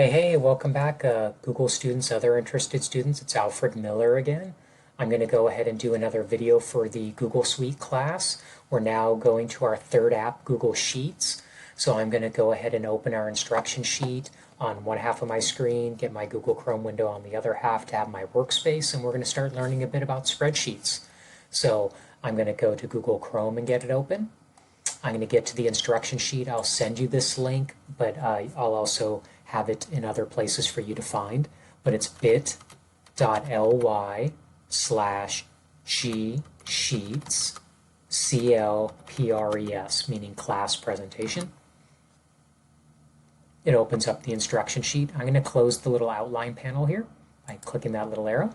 Hey, welcome back, Google students, other interested students. It's Alfred Miller again. I'm going to go ahead and do another video for the Google Suite class. We're now going to our third app, Google Sheets. So I'm going to go ahead and open our instruction sheet on one half of my screen, get my Google Chrome window on the other half to have my workspace, and we're going to start learning a bit about spreadsheets. So I'm going to go to Google Chrome and get it open. I'm going to get to the instruction sheet. I'll send you this link, but I'll also have it in other places for you to find. But it's bit.ly/gsheets, CLPRES, meaning class presentation. It opens up the instruction sheet. I'm going to close the little outline panel here by clicking that little arrow.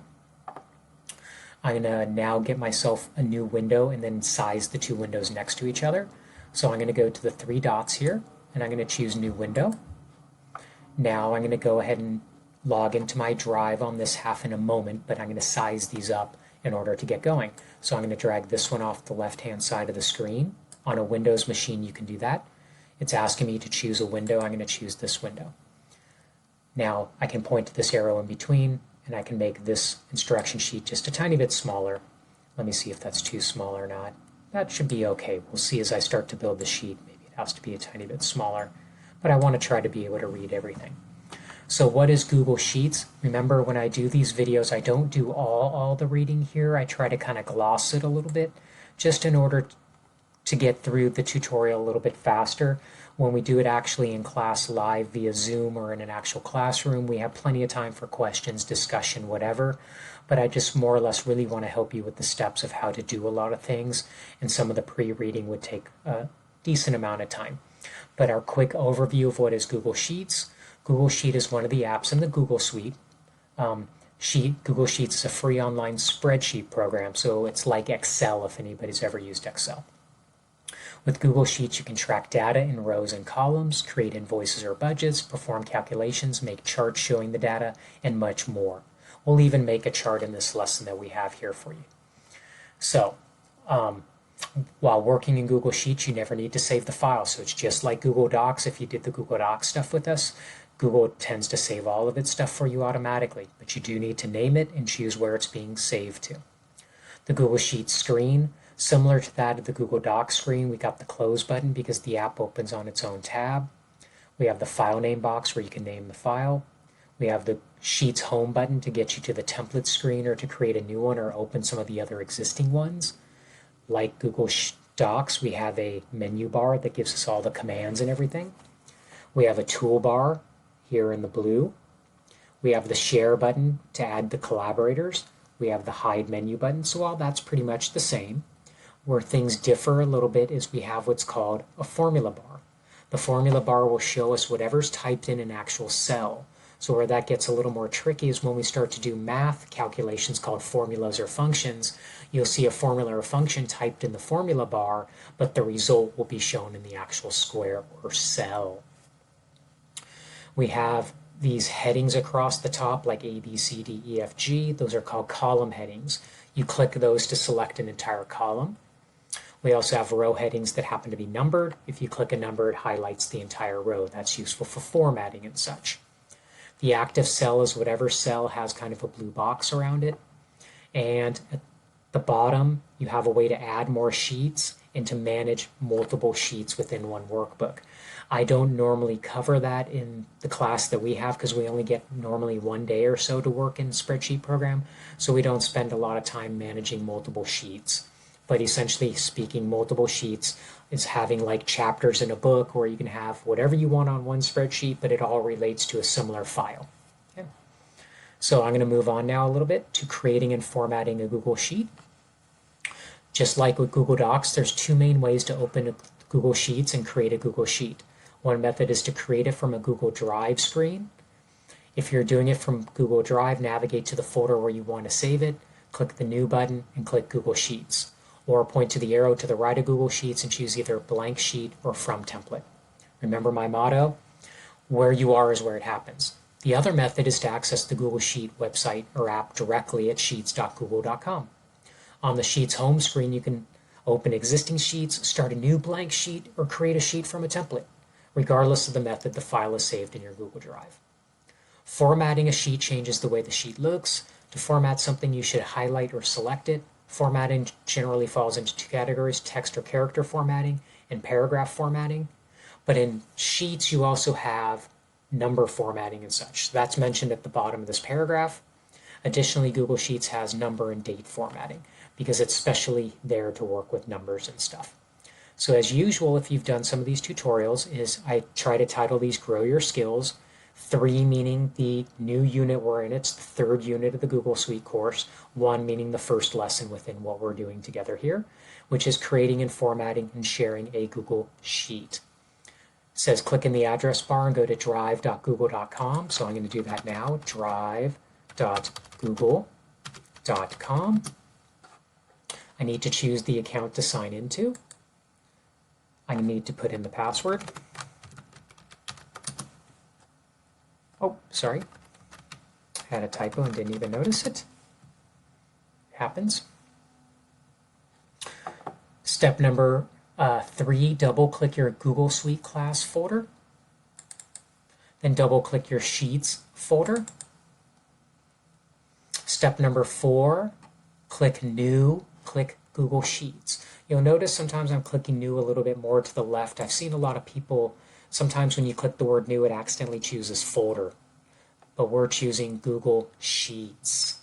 I'm going to now get myself a new window and then size the two windows next to each other. So I'm going to go to the three dots here, and I'm going to choose New Window. Now I'm going to go ahead and log into my drive on this half in a moment, but I'm going to size these up in order to get going. So I'm going to drag this one off the left-hand side of the screen. On a Windows machine, you can do that. It's asking me to choose a window. I'm going to choose this window. Now I can point to this arrow in between, and I can make this instruction sheet just a tiny bit smaller. Let me see if that's too small or not. That should be okay. We'll see as I start to build the sheet. Maybe it has to be a tiny bit smaller, but I want to try to be able to read everything. So what is Google Sheets? Remember, when I do these videos, I don't do all the reading here. I try to kind of gloss it a little bit, just in order to get through the tutorial a little bit faster. When we do it actually in class live via Zoom or in an actual classroom, we have plenty of time for questions, discussion, whatever. But I just more or less really want to help you with the steps of how to do a lot of things, and some of the pre-reading would take a decent amount of time. But our quick overview of what is Google Sheets. Google Sheet is one of the apps in the Google Suite. Google Sheets is a free online spreadsheet program, so it's like Excel if anybody's ever used Excel. With Google Sheets, you can track data in rows and columns, create invoices or budgets, perform calculations, make charts showing the data, and much more. We'll even make a chart in this lesson that we have here for you. So, while working in Google Sheets, you never need to save the file. So it's just like Google Docs. If you did the Google Docs stuff with us, Google tends to save all of its stuff for you automatically, but you do need to name it and choose where it's being saved to. The Google Sheets screen, similar to that of the Google Docs screen, we got the close button because the app opens on its own tab. We have the file name box where you can name the file. We have the Sheets home button to get you to the template screen or to create a new one or open some of the other existing ones. Like Google Docs, we have a menu bar that gives us all the commands and everything. We have a toolbar here in the blue. We have the share button to add the collaborators. We have the hide menu button, so all that's pretty much the same. Where things differ a little bit is we have what's called a formula bar. The formula bar will show us whatever's typed in an actual cell. So where that gets a little more tricky is when we start to do math calculations called formulas or functions. You'll see a formula or function typed in the formula bar, but the result will be shown in the actual square or cell. We have these headings across the top like A, B, C, D, E, F, G. Those are called column headings. You click those to select an entire column. We also have row headings that happen to be numbered. If you click a number, it highlights the entire row. That's useful for formatting and such. The active cell is whatever cell has kind of a blue box around it. And at the bottom, you have a way to add more sheets and to manage multiple sheets within one workbook. I don't normally cover that in the class that we have because we only get normally 1 day or so to work in the spreadsheet program, so we don't spend a lot of time managing multiple sheets. But essentially speaking, multiple sheets is having like chapters in a book where you can have whatever you want on one spreadsheet, but it all relates to a similar file. Okay. So I'm going to move on now a little bit to creating and formatting a Google Sheet. Just like with Google Docs, there's two main ways to open Google Sheets and create a Google Sheet. One method is to create it from a Google Drive screen. If you're doing it from Google Drive, navigate to the folder where you want to save it, click the New button, and click Google Sheets. Or point to the arrow to the right of Google Sheets and choose either Blank Sheet or From Template. Remember my motto? Where you are is where it happens. The other method is to access the Google Sheet website or app directly at sheets.google.com. On the Sheets home screen, you can open existing sheets, start a new blank sheet, or create a sheet from a template. Regardless of the method, the file is saved in your Google Drive. Formatting a sheet changes the way the sheet looks. To format something, you should highlight or select it. Formatting generally falls into two categories: text or character formatting and paragraph formatting. But in Sheets, you also have number formatting and such. So that's mentioned at the bottom of this paragraph. Additionally, Google Sheets has number and date formatting because it's specially there to work with numbers and stuff. So as usual, if you've done some of these tutorials, is I try to title these Grow Your Skills. 3 meaning the new unit we're in. It's the third unit of the Google Suite course. 1 meaning the first lesson within what we're doing together here, which is creating and formatting and sharing a Google Sheet. It says click in the address bar and go to drive.google.com. So I'm going to do that now, drive.google.com. I need to choose the account to sign into. I need to put in the password. Oh, sorry. Had a typo and didn't even notice it. Happens. Step number 3, double-click your Google Suite class folder. Then double-click your Sheets folder. Step number 4, click New, click Google Sheets. You'll notice sometimes I'm clicking New a little bit more to the left. I've seen a lot of people, sometimes when you click the word New, it accidentally chooses Folder. But we're choosing Google Sheets.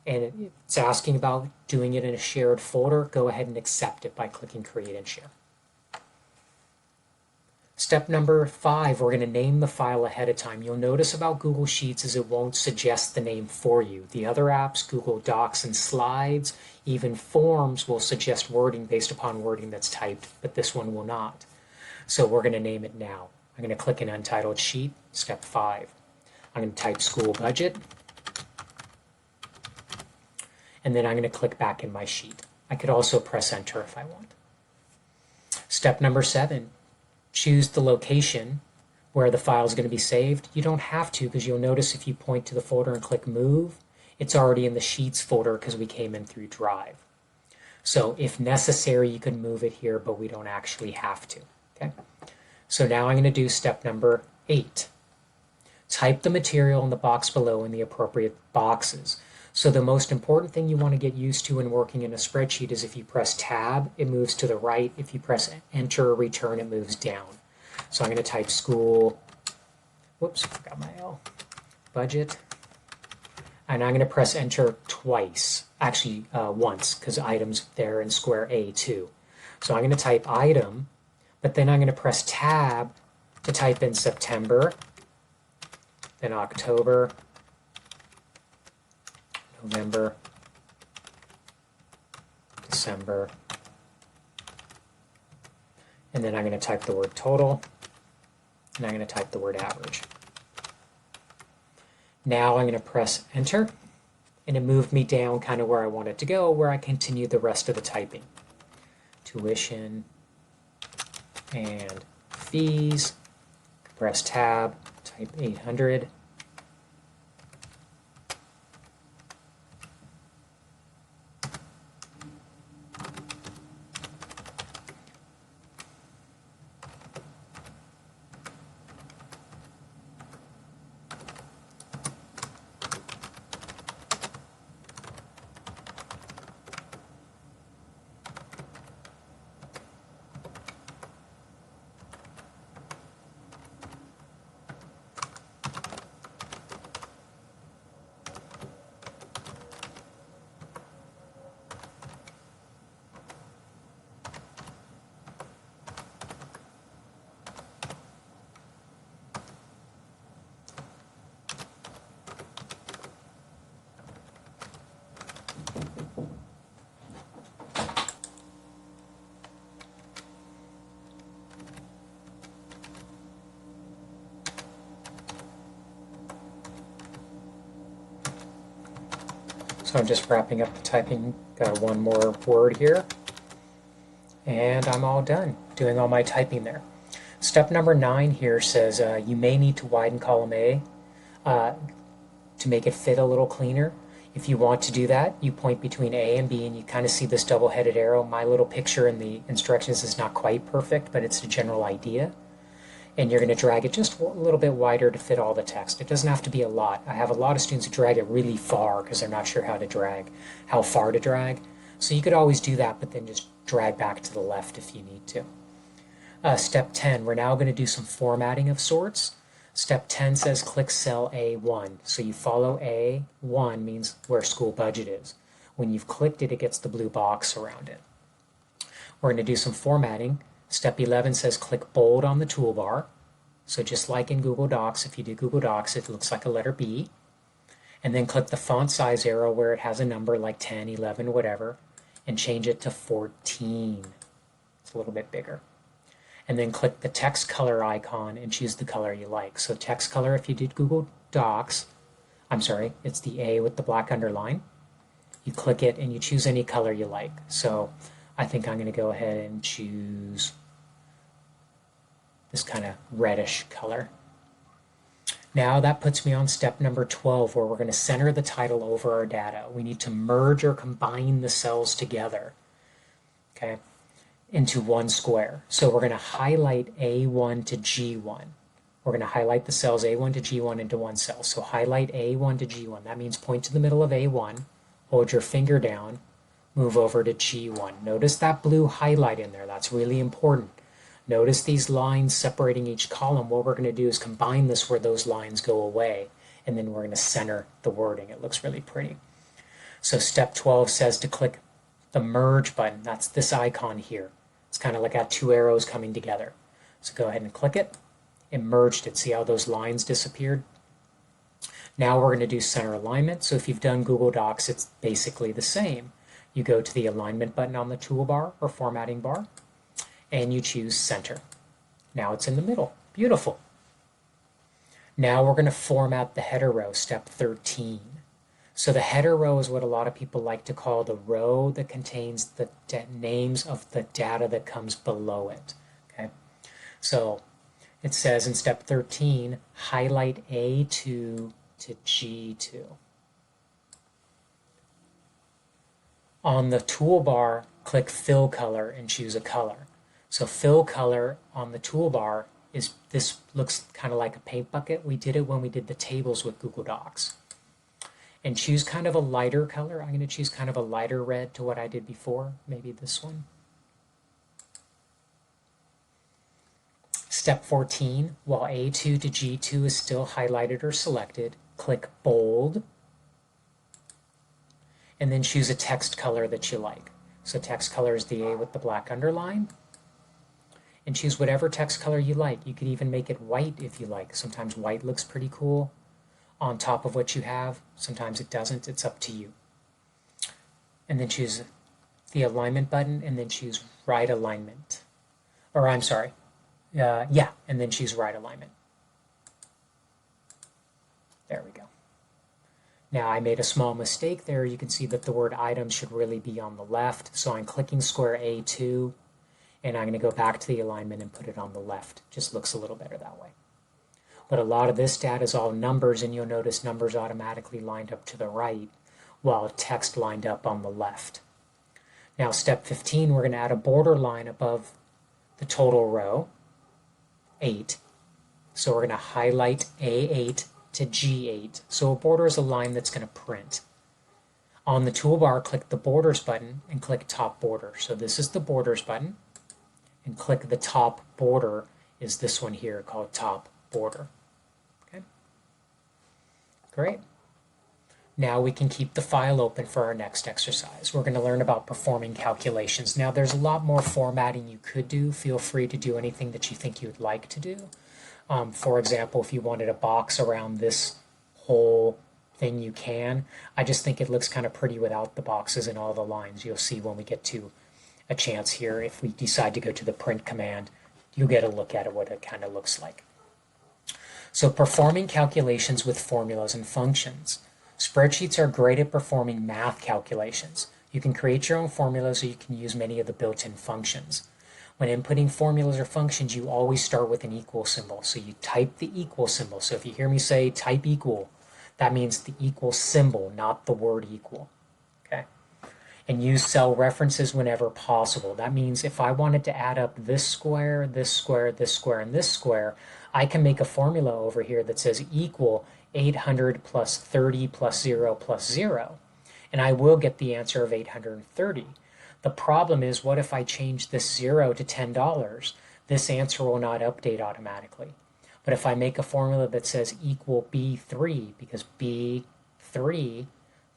And it's asking about doing it in a shared folder. Go ahead and accept it by clicking Create and Share. Step number 5, we're going to name the file ahead of time. You'll notice about Google Sheets is it won't suggest the name for you. The other apps, Google Docs and Slides, even Forms will suggest wording based upon wording that's typed, but this one will not. So we're going to name it now. I'm going to click an untitled sheet, step 5. I'm going to type school budget, and then I'm going to click back in my sheet. I could also press enter if I want. Step number 7, choose the location where the file is going to be saved. You don't have to, because you'll notice if you point to the folder and click move, it's already in the Sheets folder because we came in through Drive. So if necessary, you can move it here, but we don't actually have to. Okay. So now I'm going to do step number 8. Type the material in the box below in the appropriate boxes. So the most important thing you want to get used to when working in a spreadsheet is if you press Tab, it moves to the right. If you press Enter or Return, it moves down. So I'm going to type school, whoops, forgot my L, budget, and I'm going to press Enter twice, actually once, because item's there in square A2. So I'm going to type item, but then I'm going to press Tab to type in September, then October, November, December, and then I'm going to type the word total, and I'm going to type the word average. Now I'm going to press enter, and it moved me down kind of where I want it to go, where I continue the rest of the typing. Tuition and fees, press tab, type 800. So I'm just wrapping up the typing, got one more word here, and I'm all done doing all my typing there. Step number 9 here says you may need to widen column A to make it fit a little cleaner. If you want to do that, you point between A and B and you kind of see this double-headed arrow. My little picture in the instructions is not quite perfect, but it's a general idea. and you're going to drag it just a little bit wider to fit all the text. It doesn't have to be a lot. I have a lot of students who drag it really far because they're not sure how far to drag. So you could always do that, but then just drag back to the left if you need to. Step 10, we're now going to do some formatting of sorts. Step 10 says click cell A1. So you follow A1 means where school budget is. When you've clicked it, it gets the blue box around it. We're going to do some formatting. Step 11 says click bold on the toolbar. So just like in Google Docs, if you do Google Docs, it looks like a letter B. And then click the font size arrow where it has a number like 10, 11, whatever, and change it to 14. It's a little bit bigger. And then click the text color icon and choose the color you like. So text color, if you did Google Docs, it's the A with the black underline. You click it and you choose any color you like. So I think I'm going to go ahead and choose this kind of reddish color. Now that puts me on step number 12, where we're going to center the title over our data. We need to merge or combine the cells together, okay, into one square. So we're going to highlight A1 to G1. We're going to highlight the cells A1 to G1 into one cell. So highlight A1 to G1. That means point to the middle of A1, hold your finger down, move over to G1. Notice that blue highlight in there. That's really important. Notice these lines separating each column. What we're going to do is combine this where those lines go away, and then we're going to center the wording. It looks really pretty. So step 12 says to click the merge button. That's this icon here. It's kind of like got two arrows coming together. So go ahead and click it. It merged it. See how those lines disappeared? Now we're going to do center alignment. So if you've done Google Docs, it's basically the same. You go to the alignment button on the toolbar or formatting bar, and you choose center. Now it's in the middle. Beautiful. Now we're going to format the header row, step 13. So the header row is what a lot of people like to call the row that contains the names of the data that comes below it. Okay. So it says in step 13, highlight A2 to G2. On the toolbar, click fill color and choose a color. So fill color on the toolbar is, this looks kind of like a paint bucket. We did it when we did the tables with Google Docs. And choose kind of a lighter color. I'm going to choose kind of a lighter red to what I did before, maybe this one. Step 14, while A2 to G2 is still highlighted or selected, click bold, and then choose a text color that you like. So text color is the A with the black underline. And choose whatever text color you like. You could even make it white if you like. Sometimes white looks pretty cool on top of what you have. Sometimes it doesn't. It's up to you. And then choose the alignment button and then choose right alignment. Or I'm sorry. And then choose right alignment. There we go. Now I made a small mistake there. You can see that the word item should really be on the left. So I'm clicking square A2. And I'm going to go back to the alignment and put it on the left. Just looks a little better that way. But a lot of this data is all numbers, and you'll notice numbers automatically lined up to the right, while text lined up on the left. Now step 15, we're going to add a border line above the total row, 8. So we're going to highlight A8 to G8. So a border is a line that's going to print. On the toolbar, click the Borders button and click Top Border. So this is the Borders button. And click the top border is this one here called Top Border. Okay, great. Now we can keep the file open for our next exercise. We're going to learn about performing calculations. Now there's a lot more formatting you could do. Feel free to do anything that you think you would like to do. For example, if you wanted a box around this whole thing, you can. I just think it looks kind of pretty without the boxes and all the lines. You'll see when we get to a chance here, if we decide to go to the print command, you'll get a look at it, what it kind of looks like. So performing calculations with formulas and functions. Spreadsheets are great at performing math calculations. You can create your own formulas, or you can use many of the built-in functions. When inputting formulas or functions, you always start with an equal symbol. So you type the equal symbol. So if you hear me say type equal, that means the equal symbol, not the word equal. Okay. And use cell references whenever possible. That means if I wanted to add up this square, this square, this square, and this square, I can make a formula over here that says equal 800 plus 30 plus 0 plus 0. And I will get the answer of 830. The problem is, what if I change this 0 to $10? This answer will not update automatically. But if I make a formula that says equal B3, because B3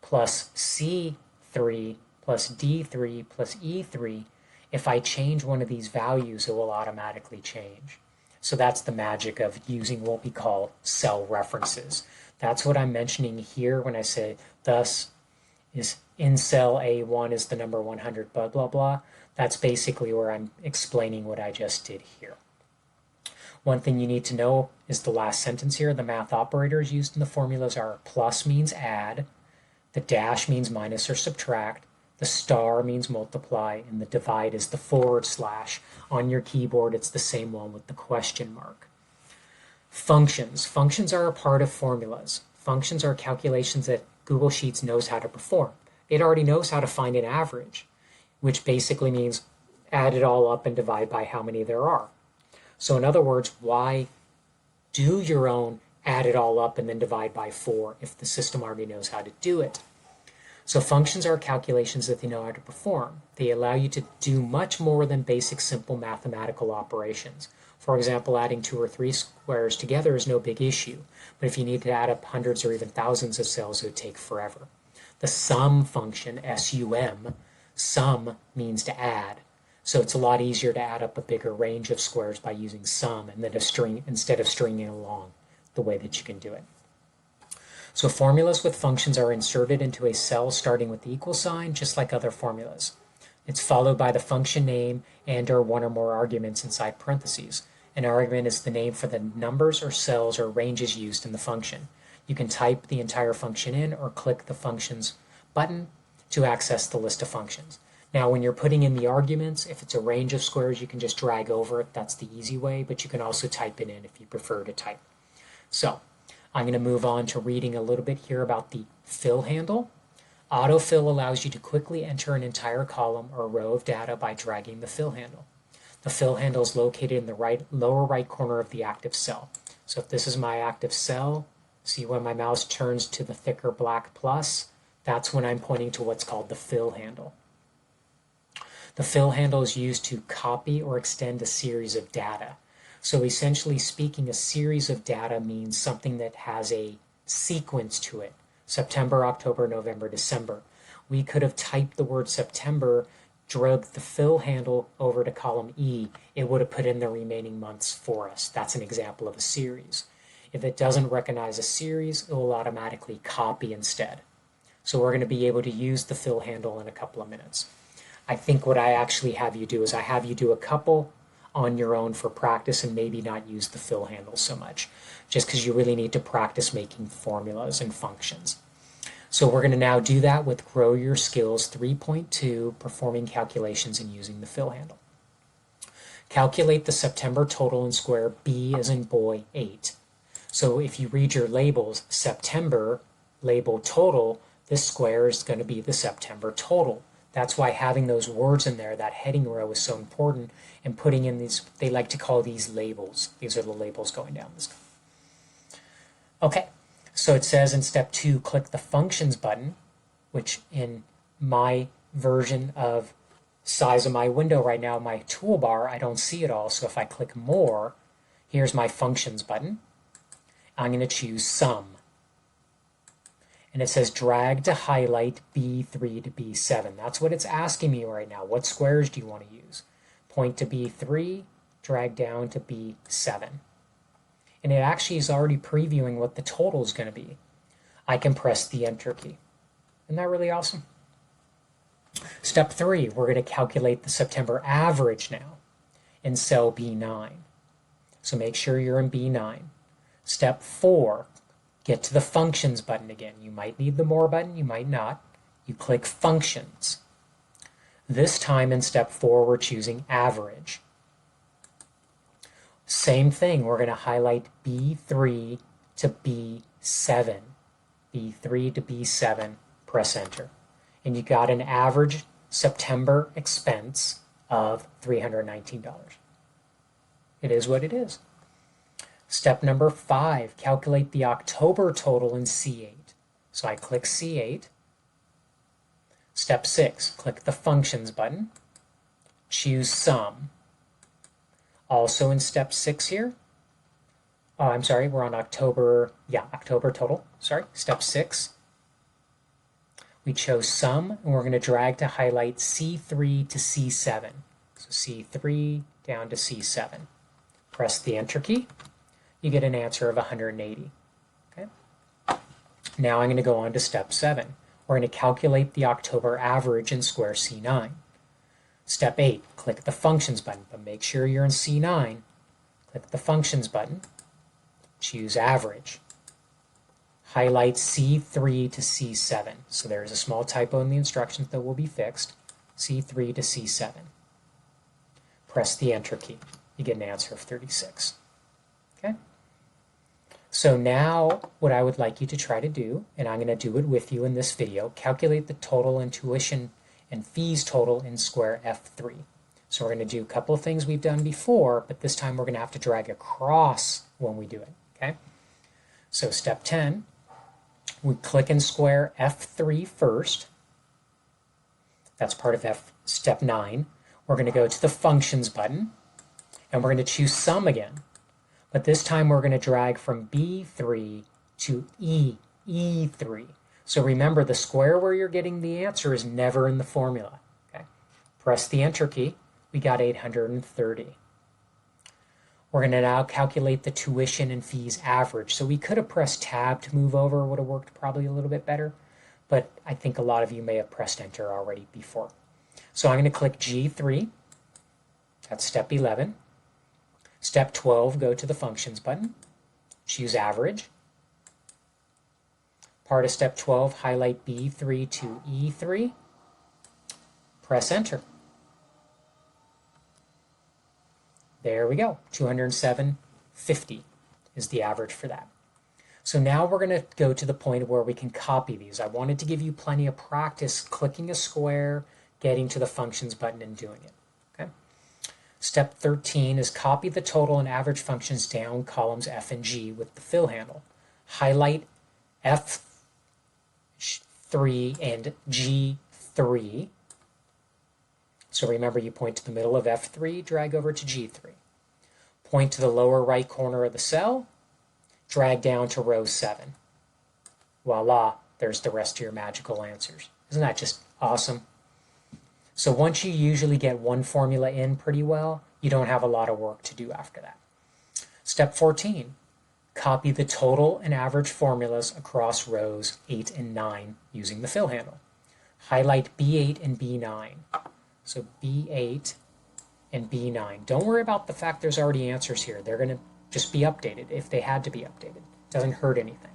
plus C3 plus D3 plus E3, if I change one of these values, it will automatically change. So that's the magic of using what we call cell references. That's what I'm mentioning here when I say, thus is in cell A1 is the number 100, blah, blah, blah. That's basically where I'm explaining what I just did here. One thing you need to know is the last sentence here. The math operators used in the formulas are plus means add, the dash means minus or subtract, the star means multiply, and the divide is the /. On your keyboard, it's the same one with the question mark. Functions. Functions are a part of formulas. Functions are calculations that Google Sheets knows how to perform. It already knows how to find an average, which basically means add it all up and divide by how many there are. So in other words, why do your own add it all up and then divide by 4 if the system already knows how to do it? So functions are calculations that they know how to perform. They allow you to do much more than basic simple mathematical operations. For example, adding 2 or 3 squares together is no big issue, but if you need to add up hundreds or even thousands of cells, it would take forever. The sum function, SUM, sum means to add. So it's a lot easier to add up a bigger range of squares by using sum and then a string instead of stringing along the way that you can do it. So formulas with functions are inserted into a cell starting with the equal sign, just like other formulas. It's followed by the function name and or one or more arguments inside parentheses. An argument is the name for the numbers or cells or ranges used in the function. You can type the entire function in or click the functions button to access the list of functions. Now, when you're putting in the arguments, if it's a range of squares, you can just drag over it. That's the easy way, but you can also type it in if you prefer to type. So I'm going to move on to reading a little bit here about the fill handle. Autofill allows you to quickly enter an entire column or row of data by dragging the fill handle. The fill handle is located in the lower right corner of the active cell. So if this is my active cell, see when my mouse turns to the thicker black plus, that's when I'm pointing to what's called the fill handle. The fill handle is used to copy or extend a series of data. So essentially speaking, a series of data means something that has a sequence to it. September, October, November, December. We could have typed the word September, dragged the fill handle over to column E. It would have put in the remaining months for us. That's an example of a series. If it doesn't recognize a series, it will automatically copy instead. So we're going to be able to use the fill handle in a couple of minutes. I think what I actually have you do is I have you do a couple on your own for practice and maybe not use the fill handle so much, just because you really need to practice making formulas and functions. So we're going to now do that with Grow Your Skills 3.2, performing calculations and using the fill handle. Calculate the September total in square B as in boy 8. So if you read your labels, September, label total, this square is going to be the September total. That's why having those words in there, that heading row, is so important, and putting in these, they like to call these labels. These are the labels going down this. Okay, so it says in step 2, click the functions button, which in my version of size of my window right now, my toolbar, I don't see it all. So if I click more, here's my functions button. I'm going to choose sum. And it says drag to highlight B3 to B7. That's what it's asking me right now. What squares do you want to use? Point to B3, drag down to B7. And it actually is already previewing what the total is going to be. I can press the Enter key. Isn't that really awesome? Step 3, we're going to calculate the September average now in cell B9. So make sure you're in B9. Step 4, get to the Functions button again. You might need the More button, you might not. You click Functions. This time in step 4, we're choosing Average. Same thing, we're going to highlight B3 to B7. B3 to B7, press Enter. And you got an average September expense of $319. It is what it is. Step number 5, calculate the October total in C8. So I click C8. Step 6, click the Functions button. Choose Sum. Also in step 6 here, I'm sorry, we're on October, October total, sorry, step 6. We chose Sum, and we're going to drag to highlight C3 to C7. So C3 down to C7. Press the Enter key. You get an answer of 180. Okay. Now I'm going to go on to step 7. We're going to calculate the October average in square C9. Step 8, click the Functions button, but make sure you're in C9. Click the Functions button. Choose Average. Highlight C3 to C7. So there is a small typo in the instructions that will be fixed. C3 to C7. Press the Enter key. You get an answer of 36. Okay? So now what I would like you to try to do, and I'm going to do it with you in this video, calculate the total and tuition and fees total in square F3. So we're going to do a couple of things we've done before, but this time we're going to have to drag across when we do it. Okay? So step 10, we click and square F3 first. That's part of step 9. We're going to go to the Functions button, and we're going to choose Sum again. But this time we're going to drag from B3 to E3. So remember, the square where you're getting the answer is never in the formula. Okay? Press the Enter key. We got 830. We're going to now calculate the tuition and fees average. So we could have pressed Tab to move over, would have worked probably a little bit better. But I think a lot of you may have pressed Enter already before. So I'm going to click G3. That's step 11. Step 12, go to the Functions button. Choose Average. Part of step 12, highlight B3 to E3. Press Enter. There we go. 207.50 is the average for that. So now we're going to go to the point where we can copy these. I wanted to give you plenty of practice clicking a square, getting to the Functions button, and doing it. Okay. Step 13 is copy the total and average functions down columns F and G with the fill handle. Highlight F3 and G3. So remember, you point to the middle of F3, drag over to G3. Point to the lower right corner of the cell, drag down to row 7. Voila, there's the rest of your magical answers. Isn't that just awesome? So once you usually get one formula in pretty well, you don't have a lot of work to do after that. Step 14, copy the total and average formulas across rows 8 and 9 using the fill handle. Highlight B8 and B9. So B8 and B9. Don't worry about the fact there's already answers here. They're going to just be updated if they had to be updated. It doesn't hurt anything.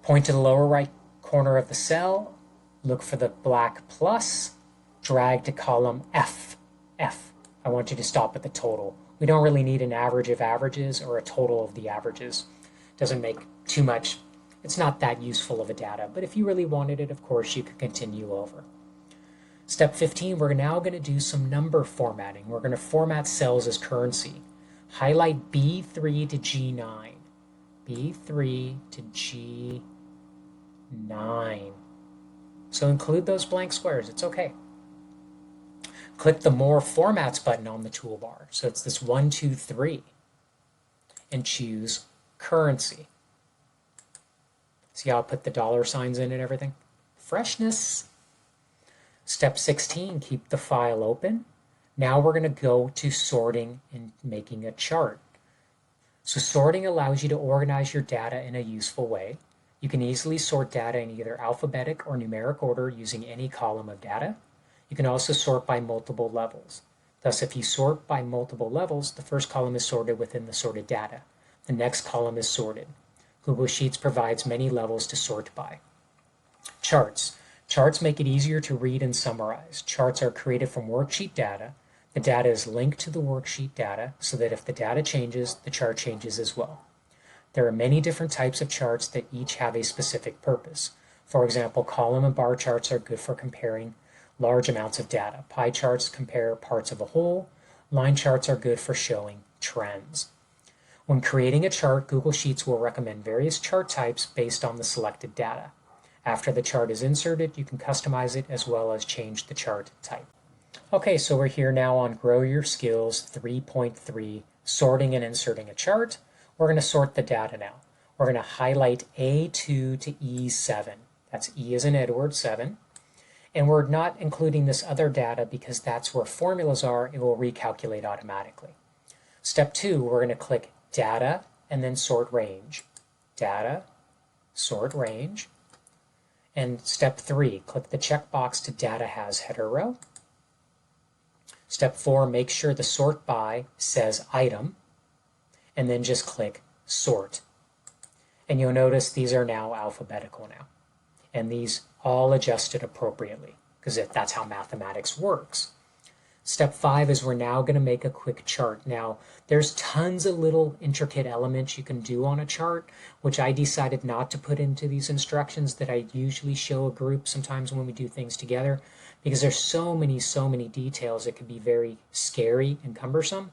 Point to the lower right corner of the cell. Look for the black plus. Drag to column F. F. I want you to stop at the total. We don't really need an average of averages or a total of the averages. It doesn't make too much. It's not that useful of a data, but if you really wanted it, of course, you could continue over. Step 15, we're now going to do some number formatting. We're going to format cells as currency. Highlight B3 to G9. B3 to G9. So include those blank squares. It's okay. Click the More Formats button on the toolbar. So it's this 1, 2, 3. And choose Currency. See how I put the dollar signs in and everything? Freshness. Step 16, keep the file open. Now we're going to go to sorting and making a chart. So sorting allows you to organize your data in a useful way. You can easily sort data in either alphabetic or numeric order using any column of data. You can also sort by multiple levels. Thus, if you sort by multiple levels, the first column is sorted within the sorted data. The next column is sorted. Google Sheets provides many levels to sort by. Charts. Charts make it easier to read and summarize. Charts are created from worksheet data. The data is linked to the worksheet data so that if the data changes, the chart changes as well. There are many different types of charts that each have a specific purpose. For example, column and bar charts are good for comparing large amounts of data. Pie charts compare parts of a whole. Line charts are good for showing trends. When creating a chart, Google Sheets will recommend various chart types based on the selected data. After the chart is inserted, you can customize it as well as change the chart type. Okay, so we're here now on Grow Your Skills 3.3, sorting and inserting a chart. We're going to sort the data now. We're going to highlight A2 to E7. That's E as in Edward, 7. And we're not including this other data because that's where formulas are. It will recalculate automatically. Step 2, we're going to click Data and then Sort Range. Data, Sort Range. And step 3, click the checkbox to Data Has Header Row. Step 4, make sure the Sort By says Item. And then just click Sort. And you'll notice these are now alphabetical now. And these all adjusted appropriately because that's how mathematics works. Step 5 is we're now going to make a quick chart. Now, there's tons of little intricate elements you can do on a chart, which I decided not to put into these instructions that I usually show a group sometimes when we do things together, because there's so many details. It can be very scary and cumbersome.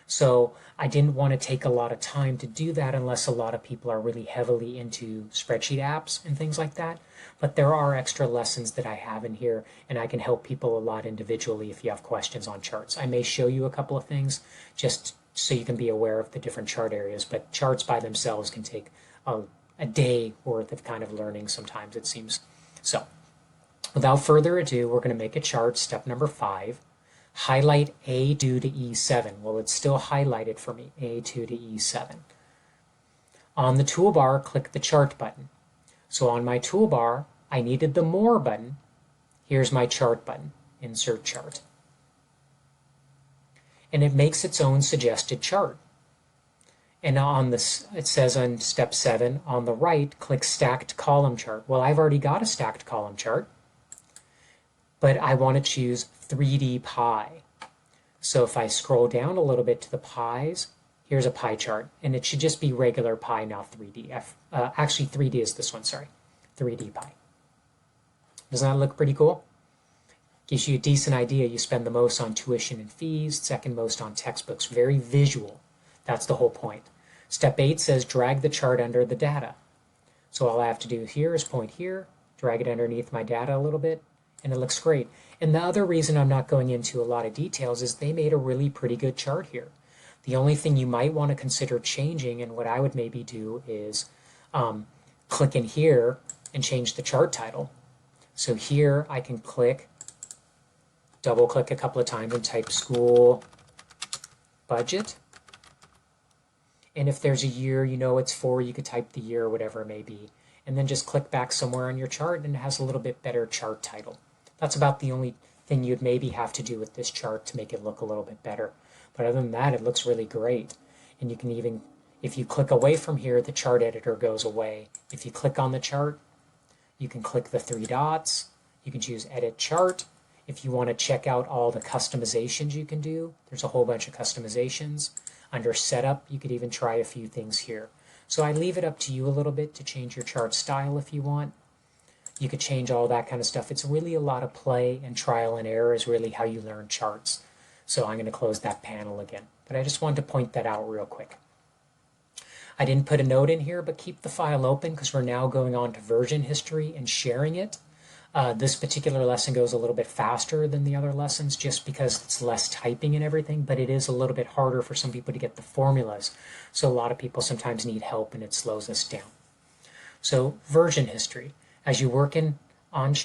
So I didn't want to take a lot of time to do that unless a lot of people are really heavily into spreadsheet apps and things like that. But there are extra lessons that I have in here, and I can help people a lot individually if you have questions on charts. I may show you a couple of things just so you can be aware of the different chart areas, but charts by themselves can take a day worth of kind of learning sometimes, it seems. So without further ado, we're going to make a chart, step number 5. Highlight A2 to E7. Well, it's still highlighted for me, A2 to E7. On the toolbar, click the Chart button. So on my toolbar, I needed the More button. Here's my Chart button, Insert Chart. And it makes its own suggested chart. And on this, it says on step 7, on the right, click Stacked Column Chart. Well, I've already got a stacked column chart, but I want to choose 3D pie. So if I scroll down a little bit to the pies, here's a pie chart, and it should just be regular pie, not 3D. Actually, 3D is this one, sorry. 3D pie. Doesn't that look pretty cool? Gives you a decent idea. You spend the most on tuition and fees, second most on textbooks. Very visual. That's the whole point. Step 8 says drag the chart under the data. So all I have to do here is point here, drag it underneath my data a little bit, and it looks great. And the other reason I'm not going into a lot of details is they made a really pretty good chart here. The only thing you might want to consider changing, and what I would maybe do, is click in here and change the chart title. So here I can click, double click a couple of times and type school budget. And if there's a year you know it's for, you could type the year or whatever it may be. And then just click back somewhere on your chart and it has a little bit better chart title. That's about the only thing you'd maybe have to do with this chart to make it look a little bit better. But other than that, it looks really great. And you can even, if you click away from here, the chart editor goes away. If you click on the chart, you can click the 3 dots. You can choose Edit Chart. If you want to check out all the customizations you can do, there's a whole bunch of customizations. Under Setup, you could even try a few things here. So I leave it up to you a little bit to change your chart style if you want. You could change all that kind of stuff. It's really a lot of play, and trial and error is really how you learn charts. So I'm going to close that panel again. But I just wanted to point that out real quick. I didn't put a note in here, but keep the file open because we're now going on to version history and sharing it. This particular lesson goes a little bit faster than the other lessons just because it's less typing and everything, but it is a little bit harder for some people to get the formulas. So a lot of people sometimes need help and it slows us down. So version history. As you work on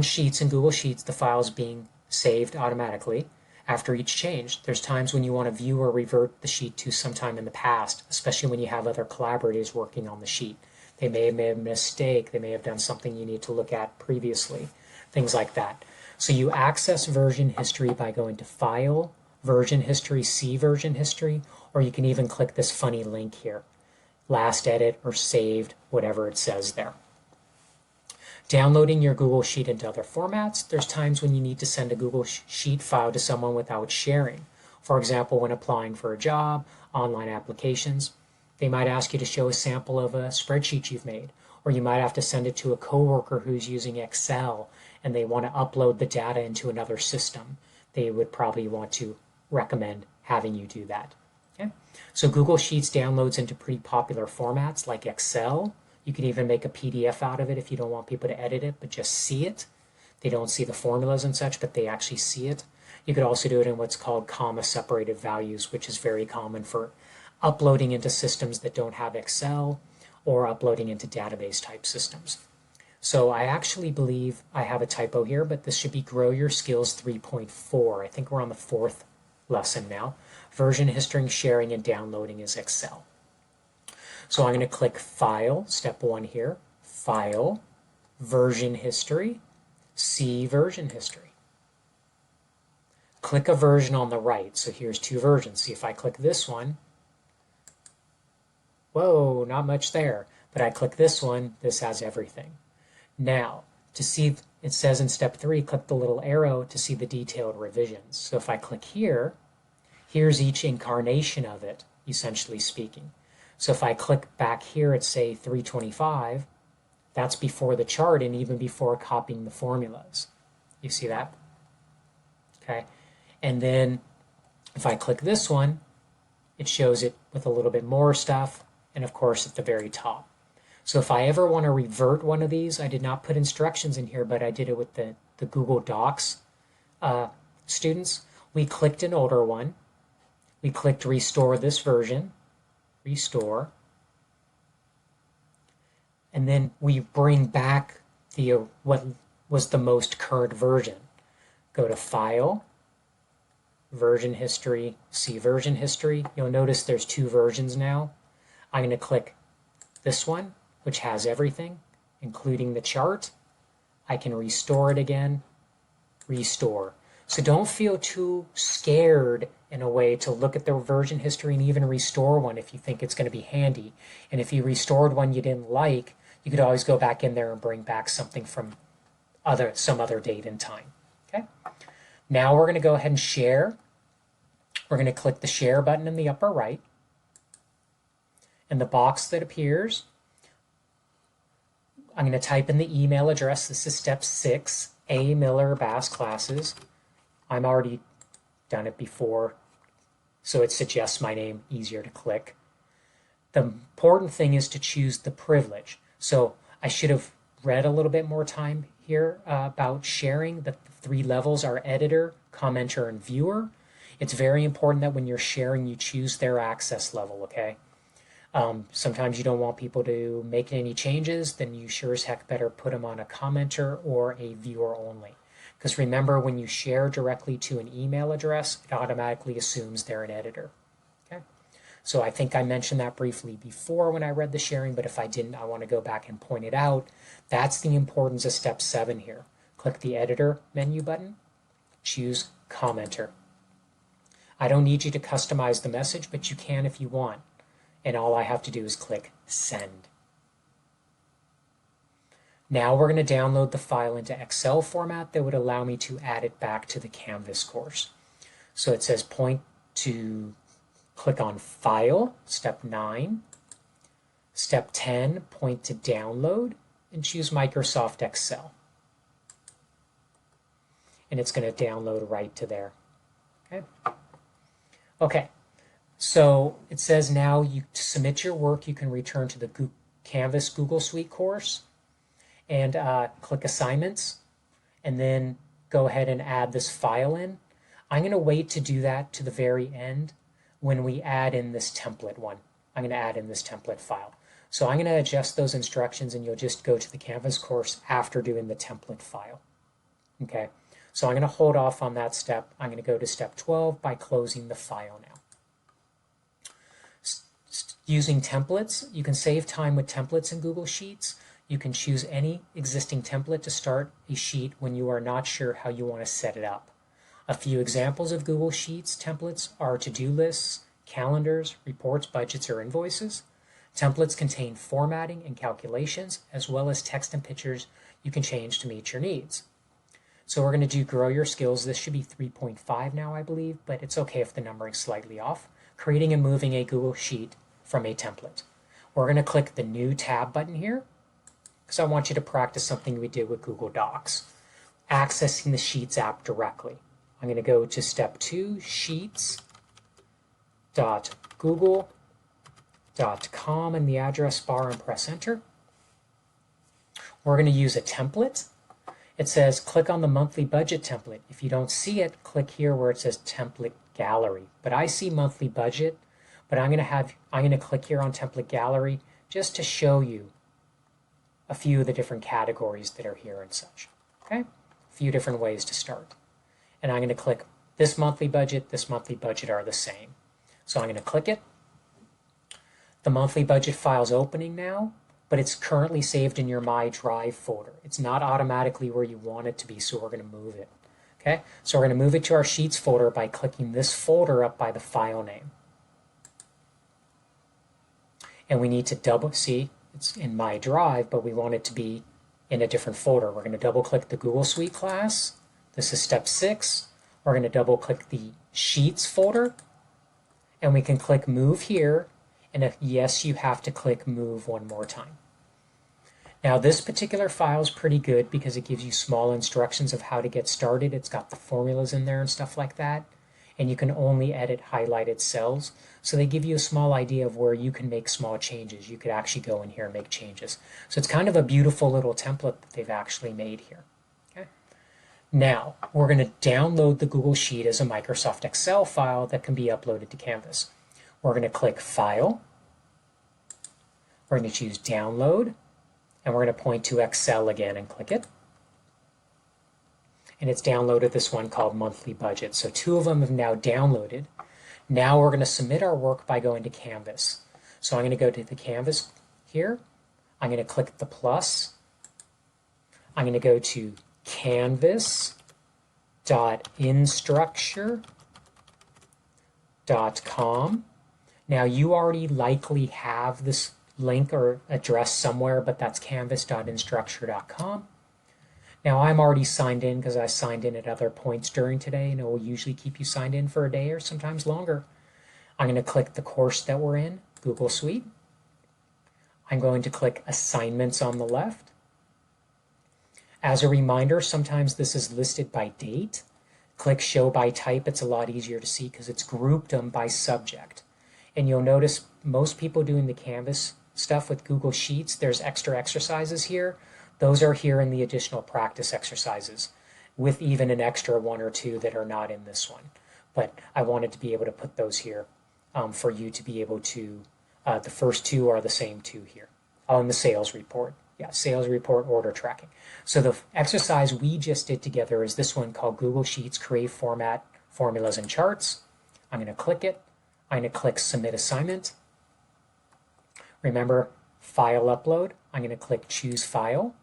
Sheets in Google Sheets, the file is being saved automatically after each change. There's times when you want to view or revert the sheet to sometime in the past, especially when you have other collaborators working on the sheet. They may have made a mistake. They may have done something you need to look at previously, things like that. So you access version history by going to File, Version History, See Version History, or you can even click this funny link here, Last Edit or Saved, whatever it says there. Downloading your Google Sheet into other formats. There's times when you need to send a Google Sheet file to someone without sharing. For example, when applying for a job, online applications. They might ask you to show a sample of a spreadsheet you've made, or you might have to send it to a coworker who's using Excel and they want to upload the data into another system. They would probably want to recommend having you do that. Okay? So Google Sheets downloads into pretty popular formats like Excel. You can even make a PDF out of it if you don't want people to edit it, but just see it. They don't see the formulas and such, but they actually see it. You could also do it in what's called comma-separated values, which is very common for uploading into systems that don't have Excel or uploading into database-type systems. So I actually believe I have a typo here, but this should be Grow Your Skills 3.4. I think we're on the 4th lesson now. Version history, sharing, and downloading is Excel. So I'm going to click File, step 1 here, File, Version History, See Version History. Click a version on the right. So here's 2 versions. See if I click this one. Whoa, not much there. But I click this one, this has everything. Now, to see, it says in step 3, click the little arrow to see the detailed revisions. So if I click here, here's each incarnation of it, essentially speaking. So if I click back here at, say, 325, that's before the chart and even before copying the formulas. You see that? Okay. And then if I click this one, it shows it with a little bit more stuff, and of course at the very top. So if I ever want to revert one of these, I did not put instructions in here, but I did it with the Google Docs students. We clicked an older one. We clicked restore this version, restore, and then we bring back the what was the most current version. Go to File, Version History, See Version History. You'll notice there's 2 versions now. I'm going to click this one, which has everything, including the chart. I can restore it again, restore. So don't feel too scared in a way to look at the version history and even restore one if you think it's going to be handy. And if you restored one you didn't like, you could always go back in there and bring back something from some other date and time. Okay. Now we're going to go ahead and share. We're going to click the share button in the upper right. And the box that appears, I'm going to type in the email address. This is step 6, A. Miller Bass Classes. I'm already done it before, so it suggests my name, easier to click. The important thing is to choose the privilege. So I should have read a little bit more time here about sharing. The 3 levels are editor, commenter, and viewer. It's very important that when you're sharing, you choose their access level, okay? Sometimes you don't want people to make any changes, then you sure as heck better put them on a commenter or a viewer only. Because remember, when you share directly to an email address, it automatically assumes they're an editor. Okay? So I think I mentioned that briefly before when I read the sharing, but if I didn't, I want to go back and point it out. That's the importance of step 7 here. Click the editor menu button, choose commenter. I don't need you to customize the message, but you can if you want. And all I have to do is click send. Now we're going to download the file into Excel format that would allow me to add it back to the Canvas course. So it says point to click on File, step 9. Step 10, point to Download, and choose Microsoft Excel. And it's going to download right to there. Okay. Okay. So it says now to submit your work, you can return to the Canvas Google Suite course and click Assignments, and then go ahead and add this file in. I'm going to wait to do that to the very end when we add in this template one. I'm going to add in this template file. So I'm going to adjust those instructions, and you'll just go to the Canvas course after doing the template file. Okay, so I'm going to hold off on that step. I'm going to go to step 12 by closing the file now. Using templates, you can save time with templates in Google Sheets. You can choose any existing template to start a sheet when you are not sure how you want to set it up. A few examples of Google Sheets templates are to-do lists, calendars, reports, budgets, or invoices. Templates contain formatting and calculations, as well as text and pictures you can change to meet your needs. So we're going to do Grow Your Skills. This should be 3.5 now, I believe, but it's okay if the numbering is slightly off. Creating and moving a Google Sheet from a template. We're going to click the New Tab button here. because I want you to practice something we did with Google Docs, accessing the Sheets app directly. I'm going to go to step 2, sheets.google.com in the address bar and press enter. We're going to use a template. It says click on the monthly budget template. If you don't see it, click here where it says template gallery. But I see monthly budget, but I'm going to click here on template gallery just to show you a few of the different categories that are here and such. Okay? A few different ways to start. And I'm going to click this monthly budget are the same. So I'm going to click it. The monthly budget file's opening now, but it's currently saved in your My Drive folder. It's not automatically where you want it to be, so we're going to move it. Okay? So we're going to move it to our Sheets folder by clicking this folder up by the file name. And we need to see, it's in My Drive, but we want it to be in a different folder. We're going to double click the Google Suite class. This is step 6. We're going to double click the Sheets folder, and we can click Move here, and if yes, you have to click Move one more time. Now this particular file is pretty good because it gives you small instructions of how to get started. It's got the formulas in there and stuff like that, and you can only edit highlighted cells, so they give you a small idea of where you can make small changes. You could actually go in here and make changes. So it's kind of a beautiful little template that they've actually made here. Now, we're going to download the Google Sheet as a Microsoft Excel file that can be uploaded to Canvas. We're going to click File. We're going to choose Download. And we're going to point to Excel again and click it. And it's downloaded this one called Monthly Budget. So 2 of them have now downloaded. Now we're going to submit our work by going to Canvas. So I'm going to go to the Canvas here. I'm going to click the plus. I'm going to go to canvas.instructure.com. Now you already likely have this link or address somewhere, but that's canvas.instructure.com. Now I'm already signed in because I signed in at other points during today, and it will usually keep you signed in for a day or sometimes longer. I'm going to click the course that we're in, Google Suite. I'm going to click Assignments on the left. As a reminder, sometimes this is listed by date. Click Show by Type. It's a lot easier to see because it's grouped them by subject. And you'll notice most people doing the Canvas stuff with Google Sheets, there's extra exercises here. Those are here in the additional practice exercises, with even an extra 1 or 2 that are not in this one. But I wanted to be able to put those here for you to be able to, the first 2 are the same 2 here on the sales report. Yeah, sales report, order tracking. So the exercise we just did together is this one called Google Sheets Create Format, Formulas, and Charts. I'm going to click it. I'm going to click Submit Assignment. Remember, File Upload. I'm going to click Choose File.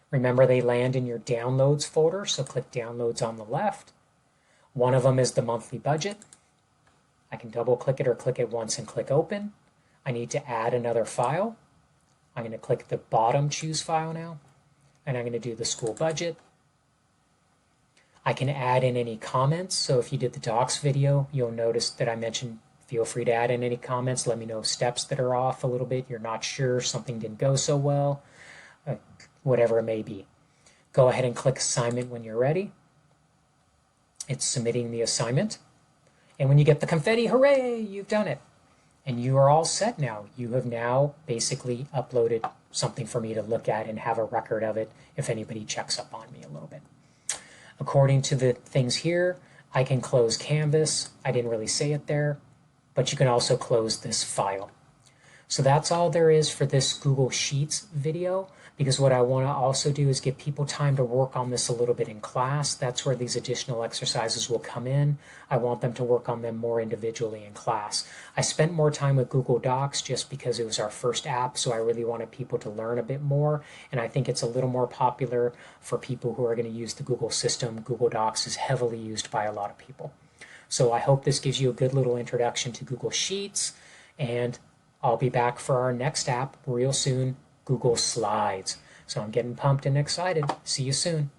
Remember, they land in your Downloads folder, so click Downloads on the left. One of them is the monthly budget. I can double click it or click it once and click Open. I need to add another file. I'm going to click the bottom Choose File now, and I'm going to do the school budget. I can add in any comments, so if you did the docs video, you'll notice that I mentioned feel free to add in any comments. Let me know steps that are off a little bit, you're not sure, something didn't go so well, whatever it may be. Go ahead and click Assignment when you're ready. It's submitting the assignment, and when you get the confetti, hooray, you've done it. And you are all set now. You have now basically uploaded something for me to look at and have a record of it if anybody checks up on me a little bit. According to the things here, I can close Canvas. I didn't really say it there, but you can also close this file. So that's all there is for this Google Sheets video, because what I want to also do is give people time to work on this a little bit in class. That's where these additional exercises will come in. I want them to work on them more individually in class. I spent more time with Google Docs just because it was our first app, so I really wanted people to learn a bit more, and I think it's a little more popular for people who are going to use the Google system. Google Docs is heavily used by a lot of people. So I hope this gives you a good little introduction to Google Sheets, and I'll be back for our next app real soon, Google Slides. So I'm getting pumped and excited. See you soon.